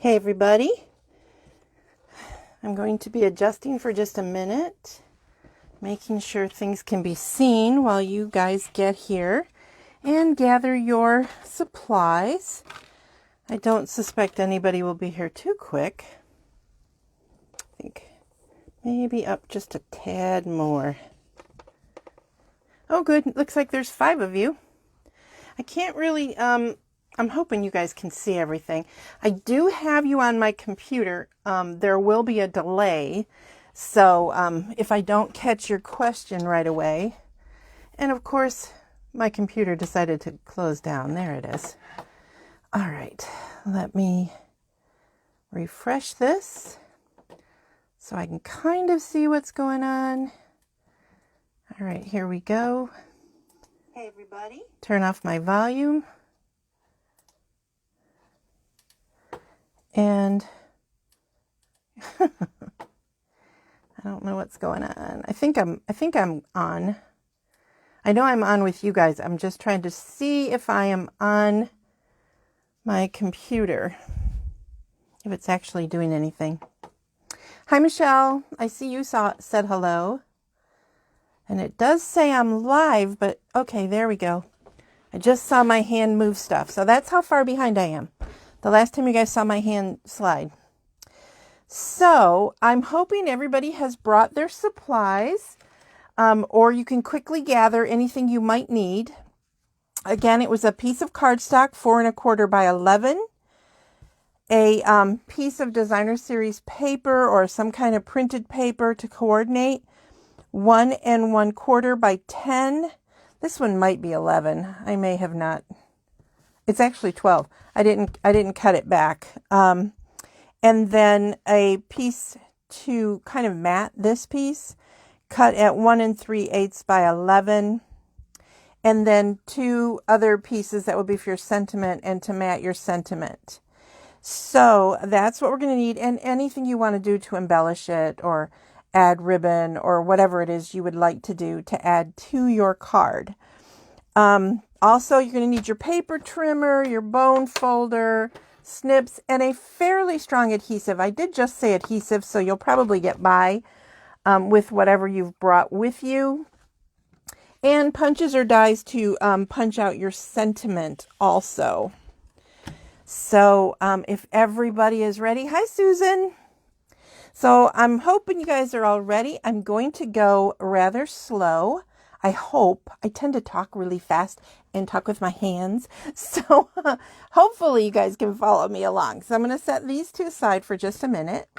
Hey everybody, I'm going to be adjusting for just a minute, making sure things can be seen while you guys get here and gather your supplies. I don't suspect anybody will be here too quick. I think maybe up just a tad more. Oh good, looks like there's 5 of you. I can't really, I'm hoping you guys can see everything. I do have you on my computer. There will be a delay. So if I don't catch your question right away, and of course my computer decided to close down. There it is. All right, let me refresh this so I can kind of see what's going on. All right, here we go. Hey everybody. Turn off my volume. And I don't know what's going on. I think I'm on. I know I'm on with you guys. I'm just trying to see if I am on my computer, if it's actually doing anything. Hi Michelle, I see you said hello. And it does say I'm live, but okay, there we go. I just saw my hand move stuff. So that's how far behind I am. The last time you guys saw my hand slide. So I'm hoping everybody has brought their supplies, or you can quickly gather anything you might need. Again, it was a piece of cardstock, 4 1/4 by 11, a piece of designer series paper or some kind of printed paper to coordinate, 1 1/4 by 10. This one might be 11. I may have not. It's actually 12. I didn't cut it back. And then a piece to kind of mat this piece, cut at 1 3/8 by 11. And then 2 other pieces that will be for your sentiment and to mat your sentiment. So that's what we're going to need. And anything you want to do to embellish it or add ribbon or whatever it is you would like to do to add to your card. Also, you're going to need your paper trimmer, your bone folder, snips, and a fairly strong adhesive. I did just say adhesive, so you'll probably get by with whatever you've brought with you. And punches or dies to punch out your sentiment also. So if everybody is ready, hi Susan. So I'm hoping you guys are all ready. I'm going to go rather slow. I hope. I tend to talk really fast and talk with my hands. So hopefully you guys can follow me along. So I'm going to set these 2 aside for just a minute.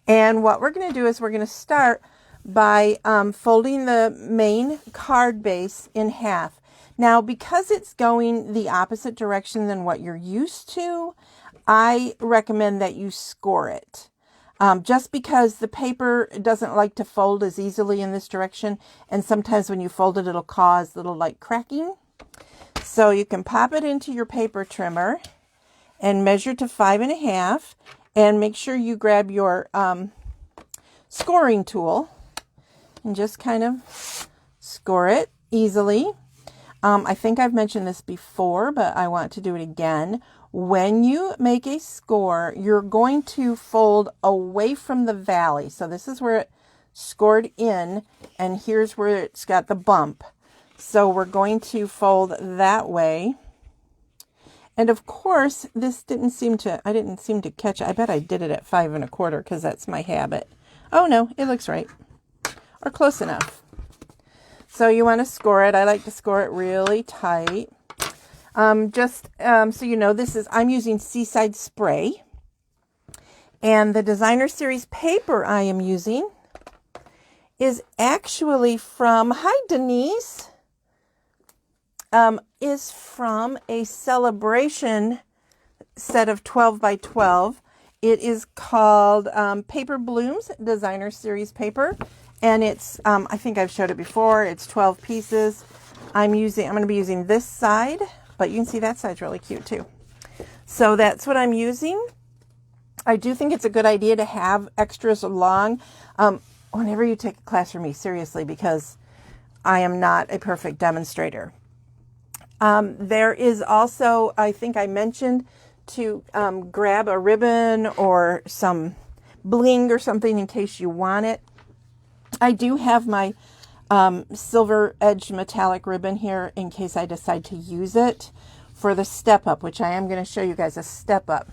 And what we're going to do is we're going to start by folding the main card base in half. Now, because it's going the opposite direction than what you're used to, I recommend that you score it. Just because the paper doesn't like to fold as easily in this direction. And sometimes when you fold it, it'll cause little like cracking. So you can pop it into your paper trimmer and measure to 5 1/2 and make sure you grab your scoring tool and just kind of score it easily. I think I've mentioned this before, but I want to do it again. When you make a score, you're going to fold away from the valley. So this is where it scored in, and here's where it's got the bump. So we're going to fold that way. And of course, this I didn't seem to catch it. I bet I did it at 5 1/4 because that's my habit. Oh no, it looks right. Or close enough. So you want to score it. I like to score it really tight. So you know, I'm using Seaside Spray. And the designer series paper I am using is actually from, hi Denise, is from a celebration set of 12 by 12. It is called Paper Blooms Designer Series Paper. And it's, I think I've showed it before. It's 12 pieces. I'm going to be using this side. But you can see that side's really cute too. So that's what I'm using. I do think it's a good idea to have extras along whenever you take a class from me, seriously, because I am not a perfect demonstrator. There is also, I think I mentioned, to grab a ribbon or some bling or something in case you want it. I do have my silver edged metallic ribbon here in case I decide to use it for the step up, which I am going to show you guys a step up,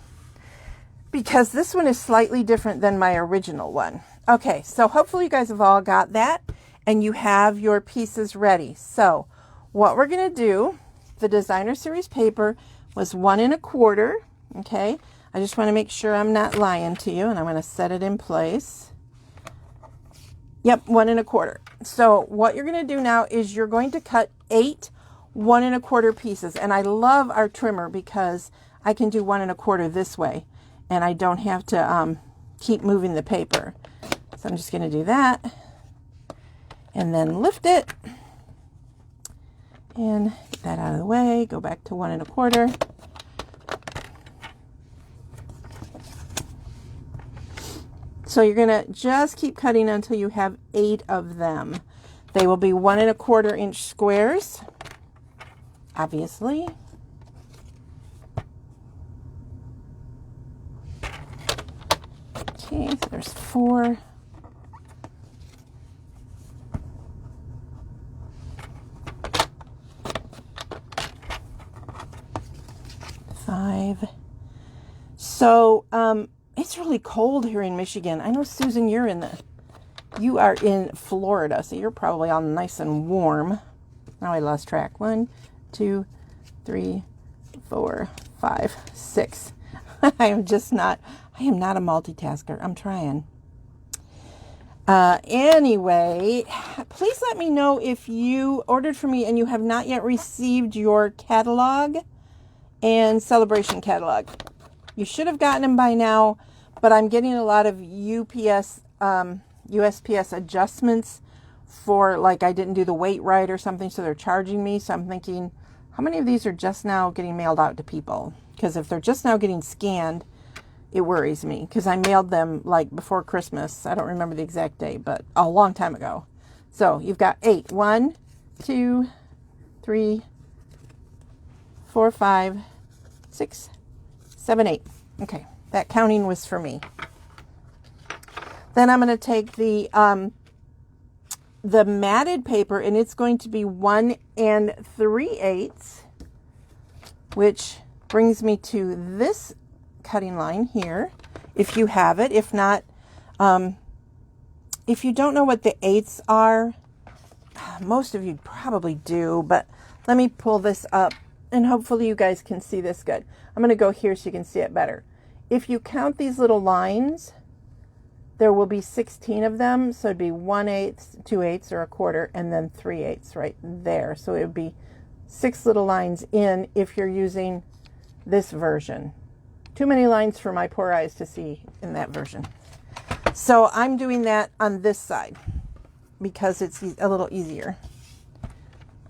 because this one is slightly different than my original one. Okay, so hopefully you guys have all got that and you have your pieces ready. So what we're going to do, the designer series paper was 1 1/4. Okay, I just want to make sure I'm not lying to you, and I'm going to set it in place. Yep, 1 1/4. So what you're going to do now is you're going to cut 8 1 1/4 pieces. And I love our trimmer because I can do 1 1/4 this way and I don't have to keep moving the paper. So I'm just going to do that and then lift it and get that out of the way. Go back to 1 1/4. So you're going to just keep cutting until you have 8 of them. They will be 1 1/4 inch squares, obviously. Okay, so there's 4. So it's really cold here in Michigan. I know, Susan, you are in Florida, so you're probably all nice and warm. Now I lost track. 1, 2, 3, 4, 5, 6. I am not a multitasker. I'm trying. Anyway, please let me know if you ordered from me and you have not yet received your catalog and celebration catalog. You should have gotten them by now, but I'm getting a lot of USPS adjustments for, like, I didn't do the weight right or something, so they're charging me. So I'm thinking, how many of these are just now getting mailed out to people? Because if they're just now getting scanned, it worries me, because I mailed them like before Christmas. I don't remember the exact date, but a long time ago. So you've got 8. 1, 2, 3, 4, 5, 6, 7, 8. Okay, that counting was for me. Then I'm going to take the matted paper, and it's going to be 1 3/8, which brings me to this cutting line here, if you have it. If not, if you don't know what the 8s are, most of you probably do, but let me pull this up and hopefully you guys can see this good. I'm going to go here so you can see it better. If you count these little lines, there will be 16 of them, so it'd be 1/8, 2/8 or 1/4, and then 3/8 right there. So it would be 6 little lines in if you're using this version. Too many lines for my poor eyes to see in that version. So I'm doing that on this side because it's a little easier.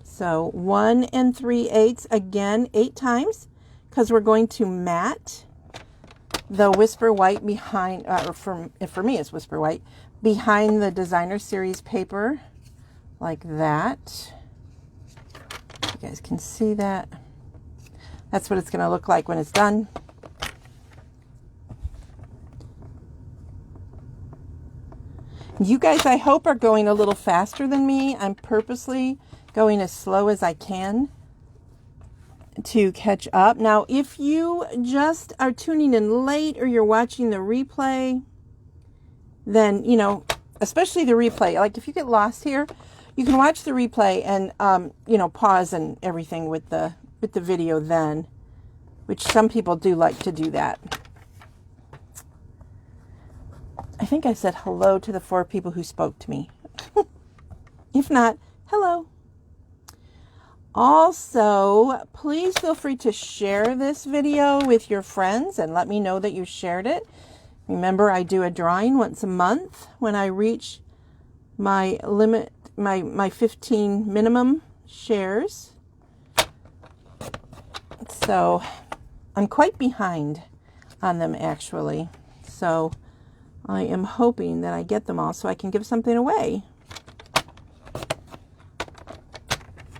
So 1 3/8, again, 8 times, because we're going to mat the Whisper White behind, for me it's Whisper White, behind the designer series paper, like that. You guys can see that. That's what it's going to look like when it's done. You guys, I hope, are going a little faster than me. I'm purposely going as slow as I can to catch up. Now, if you just are tuning in late or you're watching the replay, then, you know, especially the replay, like if you get lost here, you can watch the replay and, you know, pause and everything with the video then, which some people do like to do that. I think I said hello to the 4 people who spoke to me. If not, hello. Also, please feel free to share this video with your friends and let me know that you shared it. Remember, I do a drawing once a month when I reach my limit, my 15 minimum shares. So I'm quite behind on them, actually. So I am hoping that I get them all so I can give something away.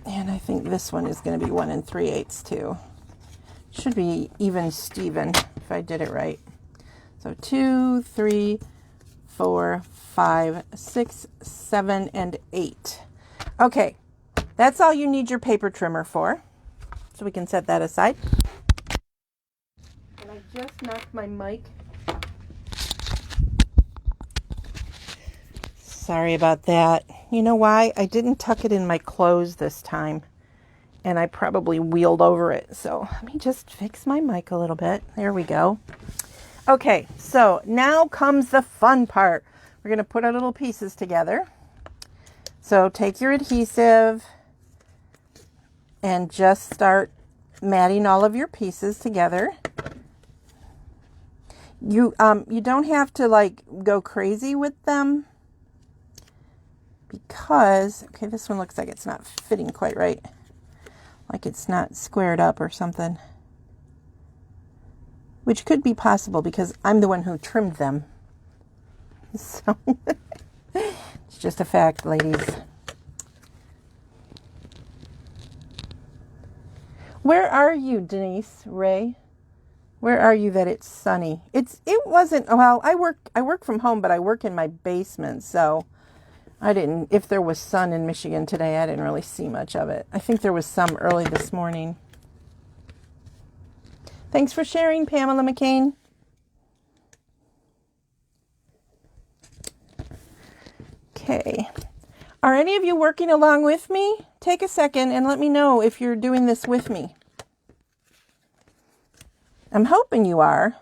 And I think this one is going to be 1 3/8 too. Should be even Steven if I did it right. So 2, 3, 4, 5, 6, 7, and 8. Okay, that's all you need your paper trimmer for. So we can set that aside. And I just knocked my mic. Sorry about that. You know why? I didn't tuck it in my clothes this time. And I probably wheeled over it. So let me just fix my mic a little bit. There we go. Okay, so now comes the fun part. We're going to put our little pieces together. So take your adhesive and just start matting all of your pieces together. You don't have to like go crazy with them because, okay, this one looks like it's not fitting quite right. Like it's not squared up or something. Which could be possible because I'm the one who trimmed them. So it's just a fact, ladies. Where are you, Denise Ray? Where are you that it's sunny? It wasn't, well, I work from home, but I work in my basement, so I didn't, if there was sun in Michigan today, I didn't really see much of it. I think there was some early this morning. Thanks for sharing, Pamela McCain. Okay. Are any of you working along with me? Take a second and let me know if you're doing this with me. I'm hoping you are.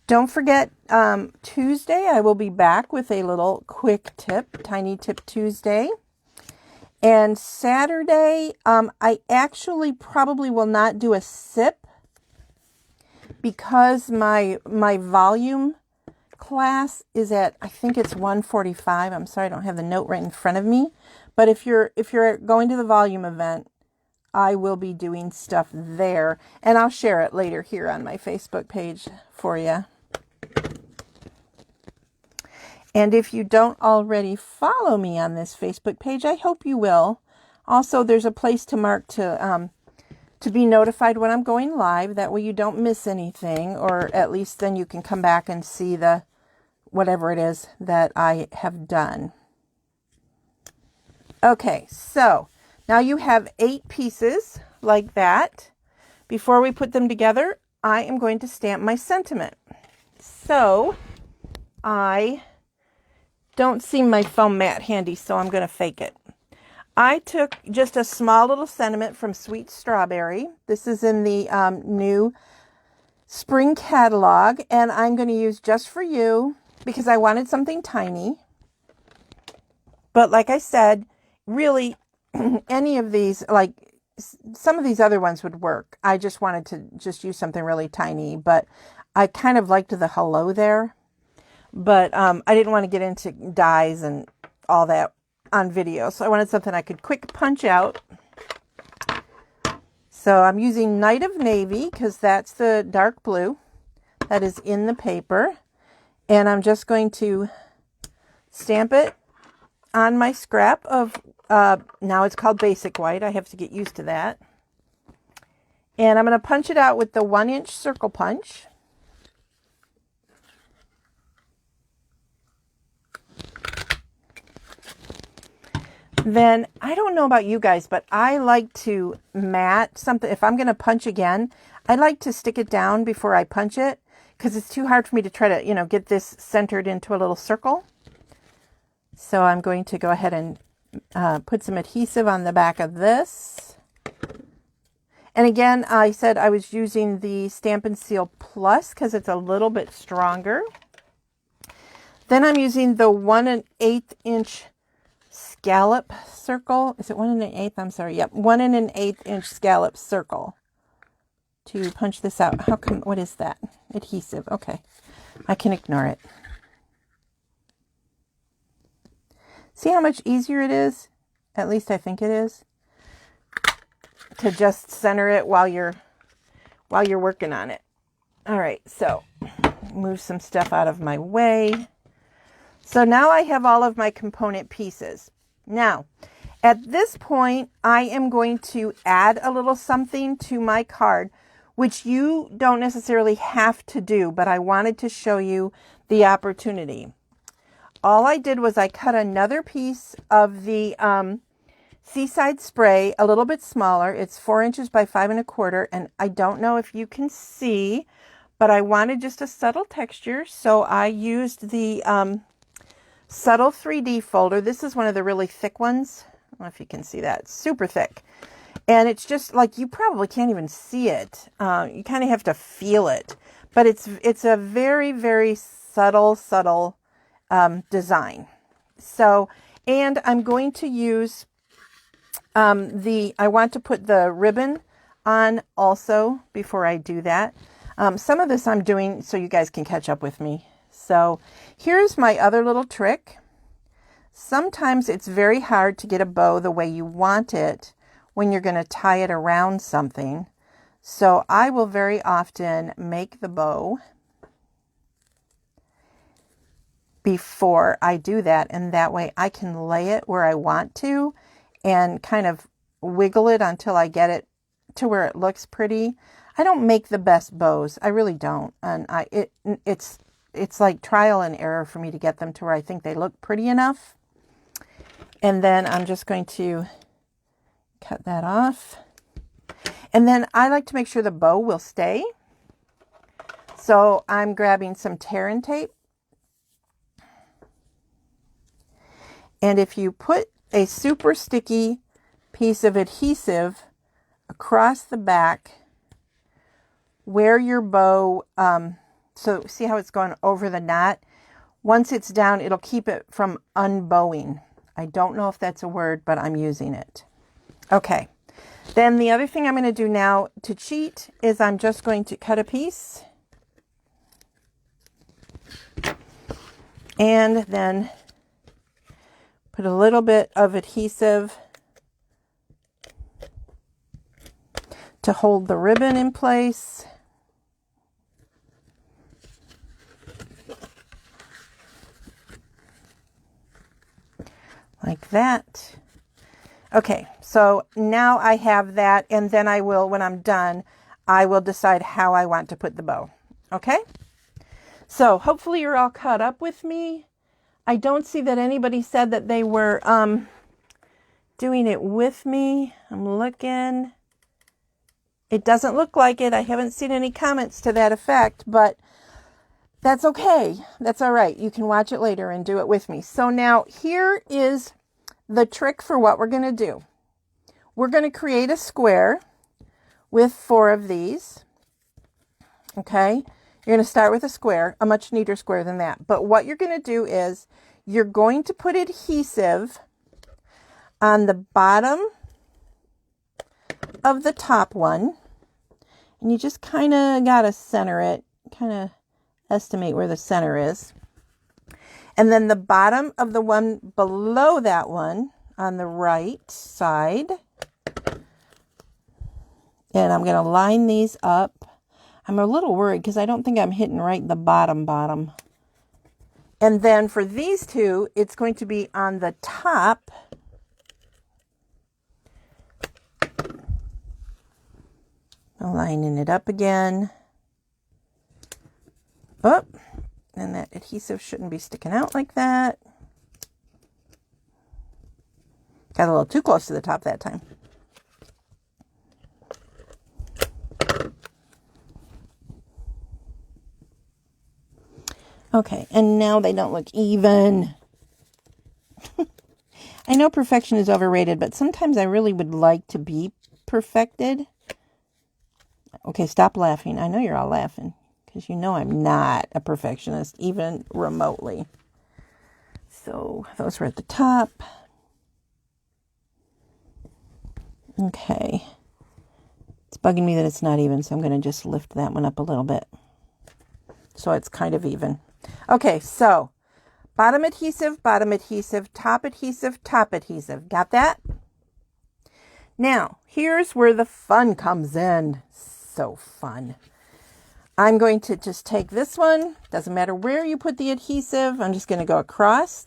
Don't forget, Tuesday I will be back with a little quick tip, Tiny Tip Tuesday. And Saturday, I actually probably will not do a sip because my volume class is at, I think it's 1:45. I'm sorry, I don't have the note right in front of me. But if you're going to the volume event, I will be doing stuff there. And I'll share it later here on my Facebook page for you. And if you don't already follow me on this Facebook page, I hope you will. Also, there's a place to mark to be notified when I'm going live. That way you don't miss anything, or at least then you can come back and see the whatever it is that I have done. Okay, so now you have 8 pieces like that. Before we put them together, I am going to stamp my sentiment. So I don't see my foam mat handy, so I'm going to fake it. I took just a small little sentiment from Sweet Strawberry. This is in the new spring catalog, and I'm going to use Just For You because I wanted something tiny. But like I said, really, any of these, like some of these other ones would work. I just wanted to just use something really tiny, but I kind of liked the hello there. But I didn't want to get into dyes and all that on video. So I wanted something I could quick punch out. So I'm using Night of Navy because that's the dark blue that is in the paper. And I'm just going to stamp it on my scrap of, now it's called Basic White. I have to get used to that. And I'm going to punch it out with the 1-inch circle punch. Then, I don't know about you guys, but I like to mat something. If I'm going to punch again, I like to stick it down before I punch it because it's too hard for me to try to, get this centered into a little circle. So I'm going to go ahead and put some adhesive on the back of this. And again, I said I was using the Stampin' Seal Plus because it's a little bit stronger. Then I'm using the 1 1/8 inch scallop circle. Is it 1 1/8? I'm sorry. Yep. 1 1/8 inch scallop circle to punch this out. How come, what is that? Adhesive. Okay. I can ignore it. See how much easier it is? At least I think it is. To just center it while you're working on it. All right. So move some stuff out of my way. So now I have all of my component pieces. Now, At this point, I am going to add a little something to my card, which you don't necessarily have to do, but I wanted to show you the opportunity. All I did was I cut another piece of the Seaside Spray, a little bit smaller. It's 4 inches by 5 1/4, and I don't know if you can see, but I wanted just a subtle texture, so I used the Subtle 3D folder. This is one of the really thick ones. I don't know if you can see that. It's super thick. And it's just like, you probably can't even see it. You kind of have to feel it. But it's a very, very subtle design. So, and I'm going to use I want to put the ribbon on also before I do that. Some of this I'm doing so you guys can catch up with me. So here's my other little trick. Sometimes it's very hard to get a bow the way you want it when you're going to tie it around something. So I will very often make the bow before I do that, and that way I can lay it where I want to and kind of wiggle it until I get it to where it looks pretty. I don't make the best bows. I really don't. And it's like trial and error for me to get them to where I think they look pretty enough. And then I'm just going to cut that off. And then I like to make sure the bow will stay. So I'm grabbing some tear and tape. And if you put a super sticky piece of adhesive across the back where your bow, so see how it's going over the knot? Once it's down, it'll keep it from unbowing. I don't know if that's a word, but I'm using it. Okay. Then the other thing I'm going to do now to cheat is I'm just going to cut a piece and then put a little bit of adhesive to hold the ribbon in place. Like that. Okay, so now I have that, and then I will, when I'm done, I will decide how I want to put the bow. Okay? So hopefully you're all caught up with me. I don't see that anybody said that they were doing it with me. I'm looking. It doesn't look like it. I haven't seen any comments to that effect, but that's okay. That's all right. You can watch it later and do it with me. So now here is the trick for what we're going to do. We're going to create a square with 4 of these. Okay? You're going to start with a square, a much neater square than that. But what you're going to do is you're going to put adhesive on the bottom of the top one. And you just kind of got to center it, kind of estimate where the center is. And then the bottom of the one below that one on the right side. And I'm going to line these up. I'm a little worried because I don't think I'm hitting right the bottom. And then for these two, it's going to be on the top. Lining it up again. Oh, and that adhesive shouldn't be sticking out like that. Got a little too close to the top that time. Okay, and now they don't look even. I know perfection is overrated, but sometimes I really would like to be perfected. Okay, stop laughing. I know you're all laughing because you know I'm not a perfectionist, even remotely. So those were at the top. Okay. It's bugging me that it's not even, so I'm going to just lift that one up a little bit so it's kind of even. Okay, so bottom adhesive, top adhesive, top adhesive. Got that? Now, here's where the fun comes in. So fun. I'm going to just take this one. Doesn't matter where you put the adhesive. I'm just going to go across.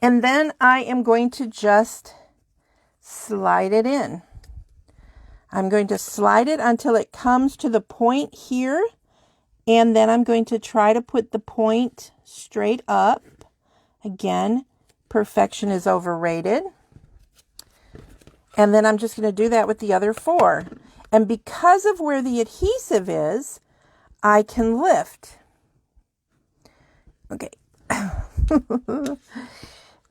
And then I am going to just slide it in. I'm going to slide it until it comes to the point here. And then I'm going to try to put the point straight up. Again, perfection is overrated. And then I'm just going to do that with the other 4. And because of where the adhesive is, I can lift. Okay.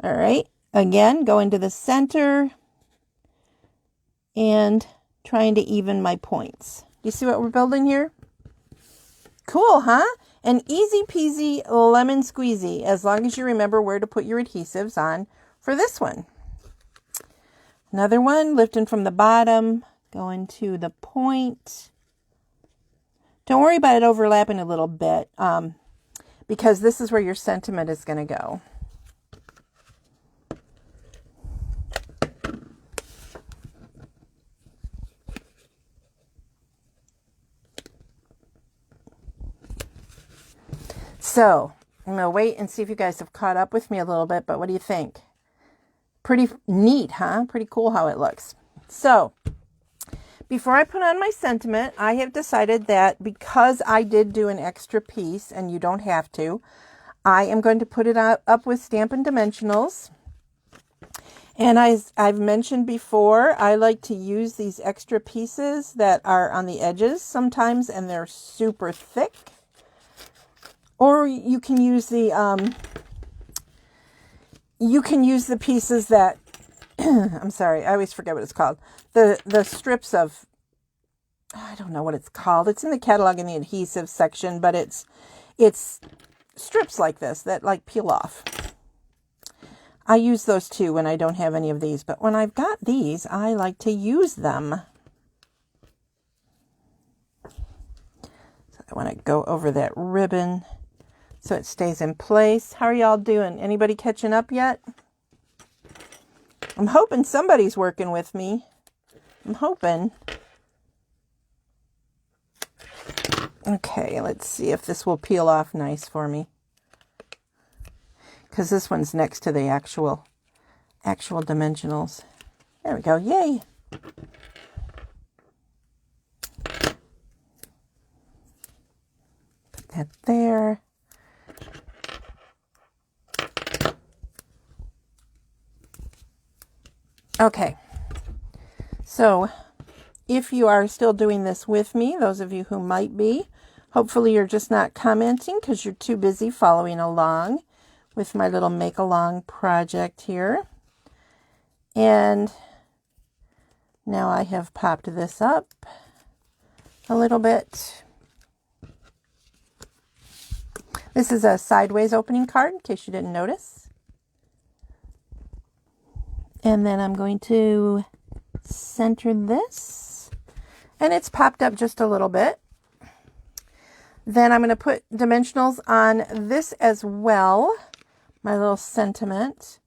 All right. Again, go into the center and trying to even my points. Do you see what we're building here? Cool, huh? And easy peasy lemon squeezy, as long as you remember where to put your adhesives on for this one. Another one, lifting from the bottom, going to the point. Don't worry about it overlapping a little bit, because this is where your sentiment is going to go. So, I'm going to wait and see if you guys have caught up with me a little bit, but what do you think? Pretty neat, huh? Pretty cool how it looks. So, before I put on my sentiment, I have decided that because I did do an extra piece, and you don't have to, I am going to put it up with Stampin Dimensionals. And as I've mentioned before, I like to use these extra pieces that are on the edges sometimes, and they're super thick. Or you can use the pieces that I'm sorry, I always forget what it's called. The strips of, I don't know what it's called. It's in the catalog in the adhesive section, but it's strips like this that like peel off. I use those too when I don't have any of these, but when I've got these, I like to use them. So I want to go over that ribbon so it stays in place. How are y'all doing? Anybody catching up yet? I'm hoping somebody's working with me. I'm hoping. Okay, let's see if this will peel off nice for me. Because this one's next to the actual dimensionals. There we go. Yay! Put that there. Okay, so if you are still doing this with me, those of you who might be, hopefully you're just not commenting because you're too busy following along with my little make-along project here. And now I have popped this up a little bit. This is a sideways opening card, in case you didn't notice. And then I'm going to center this. And it's popped up just a little bit. Then I'm going to put dimensionals on this as well. My little sentiment.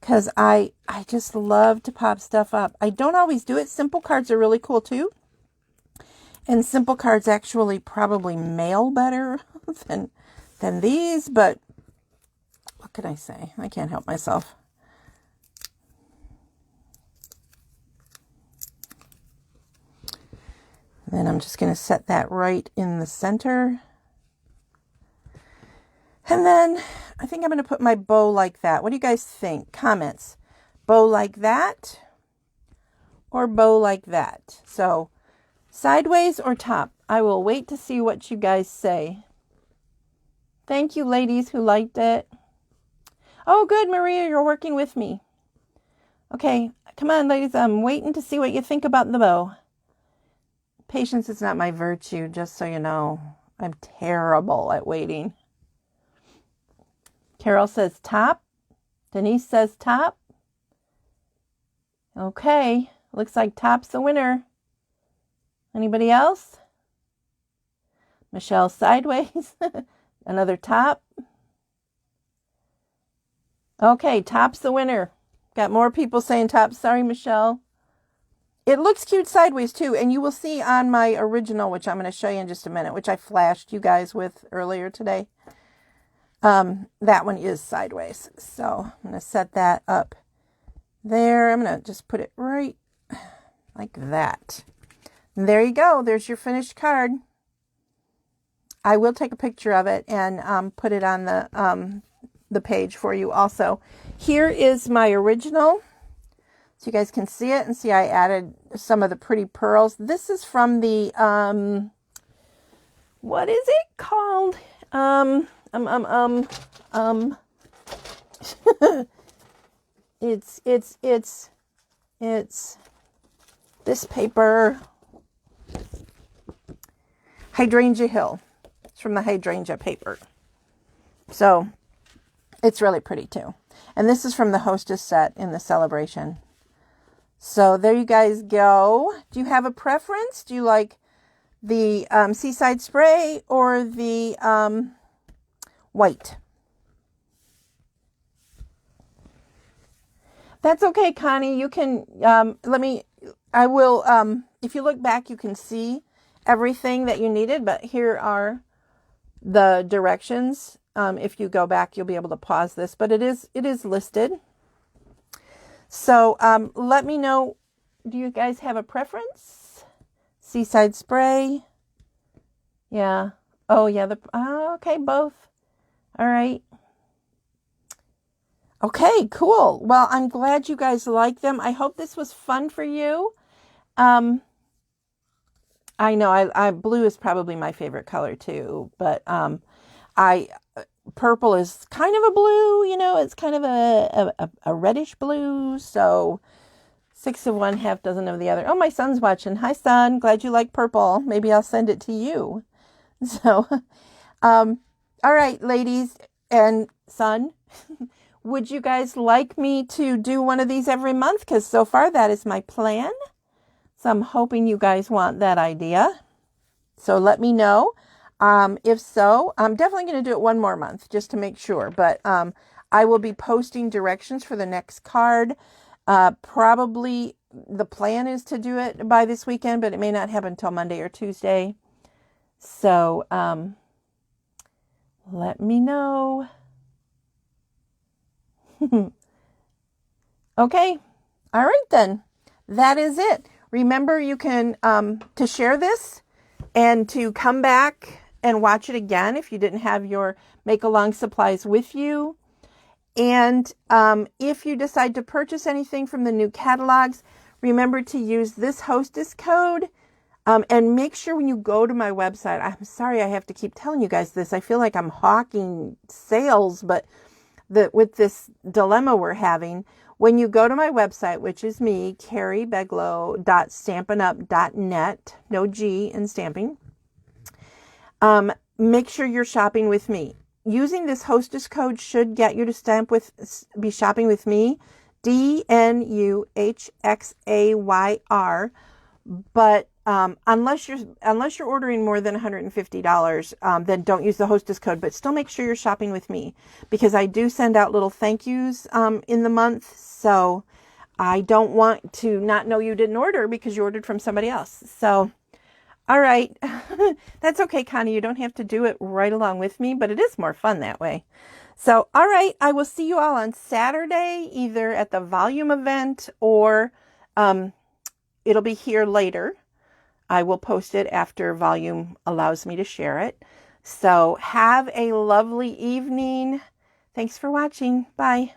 Because I just love to pop stuff up. I don't always do it. Simple cards are really cool too. And simple cards actually probably mail better than these. But what can I say? I can't help myself. Then I'm just going to set that right in the center. And then I think I'm going to put my bow like that. What do you guys think? Comments. Bow like that or bow like that? So sideways or top? I will wait to see what you guys say. Thank you, ladies who liked it. Oh, good, Maria, you're working with me. Okay, come on, ladies. I'm waiting to see what you think about the bow. Patience is not my virtue, just so you know. I'm terrible at waiting. Carol says top. Denise says top. Okay, looks like top's the winner. Anybody else? Michelle sideways. Another top. Okay, top's the winner. Got more people saying top. Sorry, Michelle. It looks cute sideways too, and you will see on my original, which I'm going to show you in just a minute, which I flashed you guys with earlier today. That one is sideways. So I'm going to set that up there. I'm going to just put it right like that. And there you go. There's your finished card. I will take a picture of it and put it on the page for you also. Here is my original. So you guys can see it and see I added some of the pretty pearls. This is from the, what is it called? It's this paper. Hydrangea Hill. It's from the Hydrangea paper. So it's really pretty too. And this is from the Hostess set in the celebration. So there you guys go. Do you have a preference? Do you like the Seaside Spray or the white? That's okay, Connie. You can, I will, if you look back, you can see everything that you needed, but here are the directions. If you go back, you'll be able to pause this, but it is listed. So let me know, do you guys have a preference? Seaside Spray? Yeah. Oh, yeah. Okay, both. All right. Okay, cool. Well, I'm glad you guys like them. I hope this was fun for you. I know blue is probably my favorite color too, but purple is kind of a blue, it's kind of a reddish blue. So 6 of one, half dozen of the other. Oh, my son's watching. Hi, son. Glad you like purple. Maybe I'll send it to you. So, all right, ladies and son, would you guys like me to do one of these every month? Because so far that is my plan. So I'm hoping you guys want that idea. So let me know. If so, I'm definitely going to do it one more month just to make sure. But I will be posting directions for the next card. Probably the plan is to do it by this weekend, but it may not happen until Monday or Tuesday. So let me know. Okay. All right then. That is it. Remember, you can to share this and to come back and watch it again if you didn't have your make-along supplies with you. And if you decide to purchase anything from the new catalogs, remember to use this hostess code. And make sure when you go to my website, I'm sorry I have to keep telling you guys this. I feel like I'm hawking sales, but with this dilemma we're having, when you go to my website, which is me, carriebeglow.stampinup.net, no G in stamping, make sure you're shopping with me. Using this hostess code should get you to be shopping with me, DNUHXAYR. But unless you're ordering more than $150, then don't use the hostess code. But still make sure you're shopping with me, because I do send out little thank yous in the month. So I don't want to not know you didn't order because you ordered from somebody else. So, all right. That's okay, Connie. You don't have to do it right along with me, but it is more fun that way. So, all right. I will see you all on Saturday, either at the volume event or it'll be here later. I will post it after volume allows me to share it. So have a lovely evening. Thanks for watching. Bye.